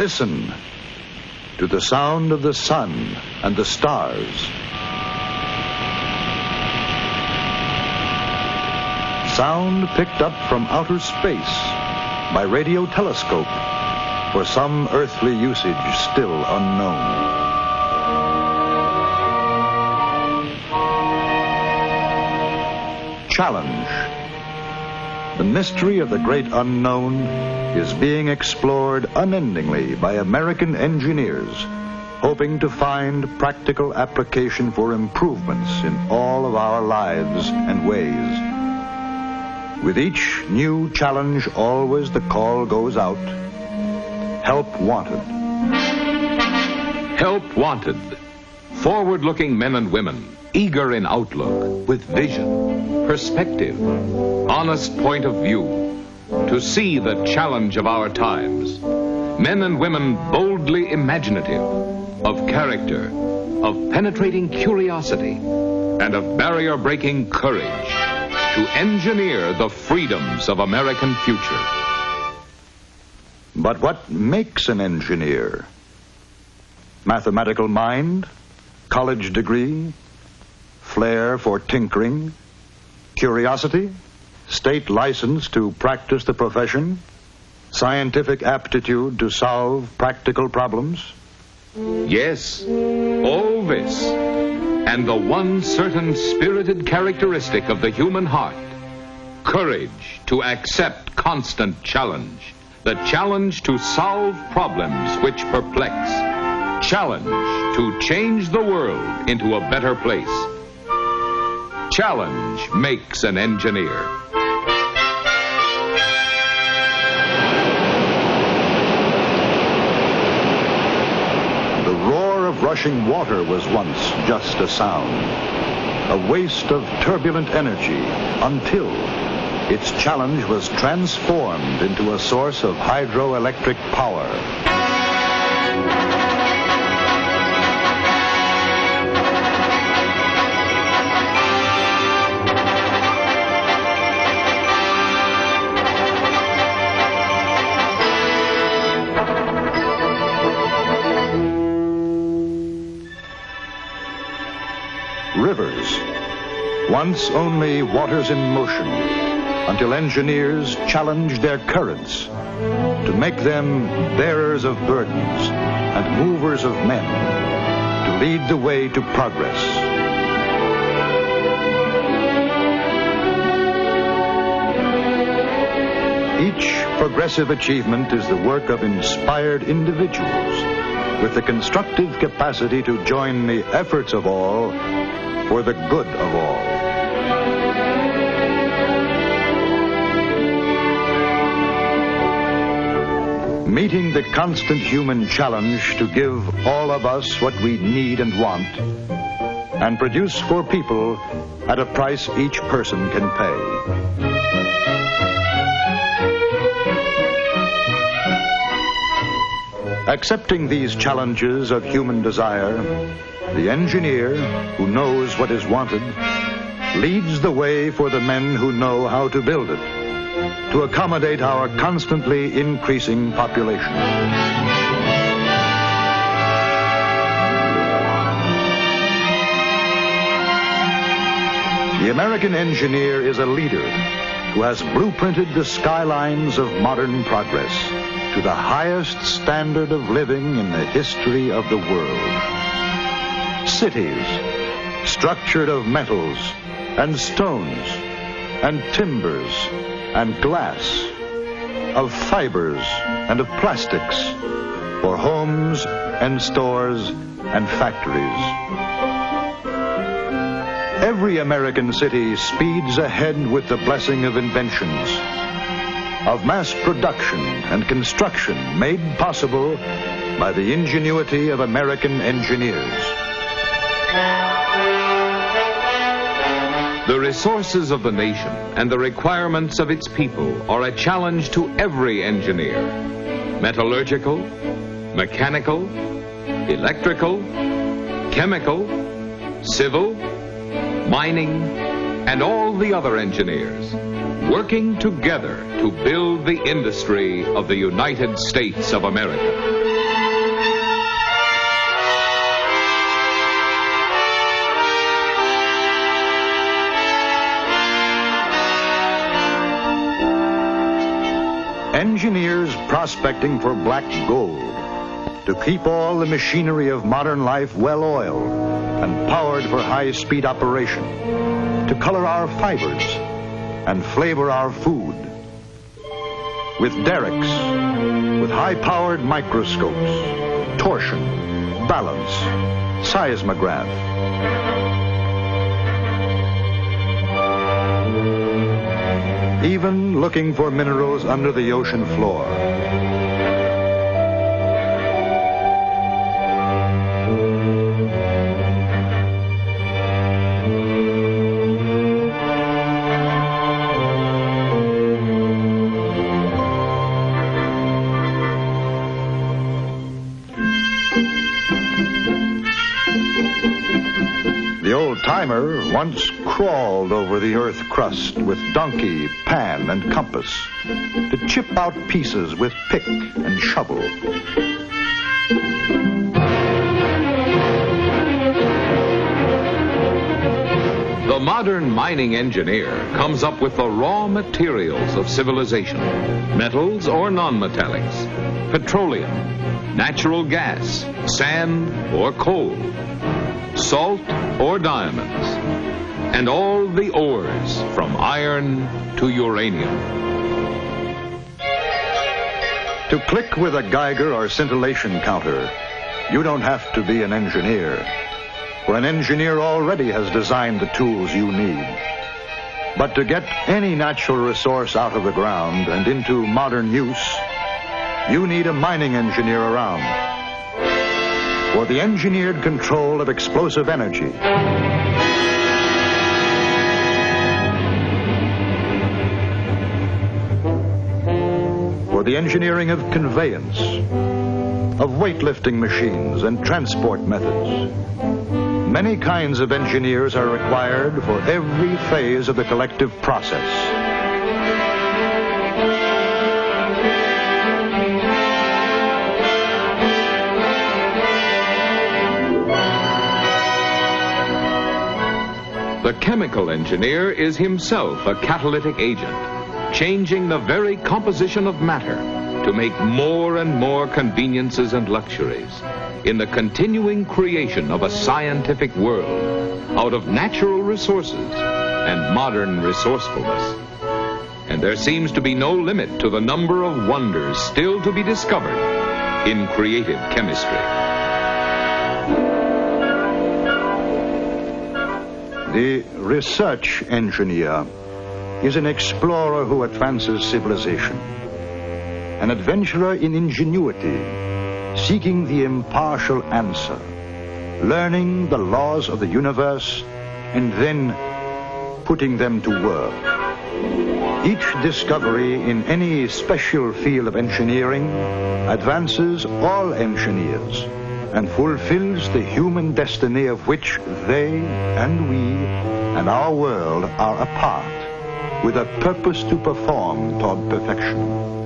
Listen to the sound of the sun and the stars. Sound picked up from outer space by radio telescope for some earthly usage still unknown. Challenge. The mystery of the great unknown is being explored unendingly by American engineers, hoping to find practical application for improvements in all of our lives and ways. With each new challenge, always the call goes out. Help wanted. Help wanted. Forward-looking men and women, eager in outlook, with vision, perspective, honest point of view, to see the challenge of our times. Men and women boldly imaginative, of character, of penetrating curiosity, and of barrier-breaking courage, to engineer the freedoms of American future. But what makes an engineer? Mathematical mind? College degree? Flair for tinkering? Curiosity? State license to practice the profession? Scientific aptitude to solve practical problems? Yes, all this, and the one certain spirited characteristic of the human heart, courage to accept constant challenge, the challenge to solve problems which perplex, challenge to change the world into a better place. Challenge makes an engineer. The roar of rushing water was once just a sound, a waste of turbulent energy, until its challenge was transformed into a source of hydroelectric power. Rivers, once only waters in motion, until engineers challenged their currents to make them bearers of burdens and movers of men, to lead the way to progress. Each progressive achievement is the work of inspired individuals with the constructive capacity to join the efforts of all for the good of all. Meeting the constant human challenge to give all of us what we need and want, and produce for people at a price each person can pay. Accepting these challenges of human desire, the engineer who knows what is wanted leads the way for the men who know how to build it, to accommodate our constantly increasing population. The American engineer is a leader who has blueprinted the skylines of modern progress to the highest standard of living in the history of the world. Cities, structured of metals and stones and timbers and glass, of fibers and of plastics, for homes and stores and factories. Every American city speeds ahead with the blessing of inventions, of mass production and construction made possible by the ingenuity of American engineers. The resources of the nation and the requirements of its people are a challenge to every engineer. Metallurgical, mechanical, electrical, chemical, civil, mining, and all the other engineers, working together to build the industry of the United States of America. Engineers prospecting for black gold to keep all the machinery of modern life well-oiled and powered for high-speed operation, to color our fibers and flavor our food. With derricks, with high-powered microscopes, torsion, balance, seismograph. Even looking for minerals under the ocean floor. The old-timer once crawled over the earth crust with donkey, pan, and compass to chip out pieces with pick and shovel. The modern mining engineer comes up with the raw materials of civilization, metals or non-metallics, petroleum, natural gas, sand or coal, salt or diamonds, and all the ores from iron to uranium. To click with a Geiger or scintillation counter, you don't have to be an engineer, for an engineer already has designed the tools you need. But to get any natural resource out of the ground and into modern use, you need a mining engineer around. For the engineered control of explosive energy. For the engineering of conveyance, of weightlifting machines and transport methods. Many kinds of engineers are required for every phase of the collective process. The chemical engineer is himself a catalytic agent, changing the very composition of matter to make more and more conveniences and luxuries in the continuing creation of a scientific world out of natural resources and modern resourcefulness. And there seems to be no limit to the number of wonders still to be discovered in creative chemistry. The research engineer is an explorer who advances civilization, an adventurer in ingenuity, seeking the impartial answer, learning the laws of the universe, and then putting them to work. Each discovery in any special field of engineering advances all engineers and fulfills the human destiny of which they and we and our world are a part, with a purpose to perform toward perfection.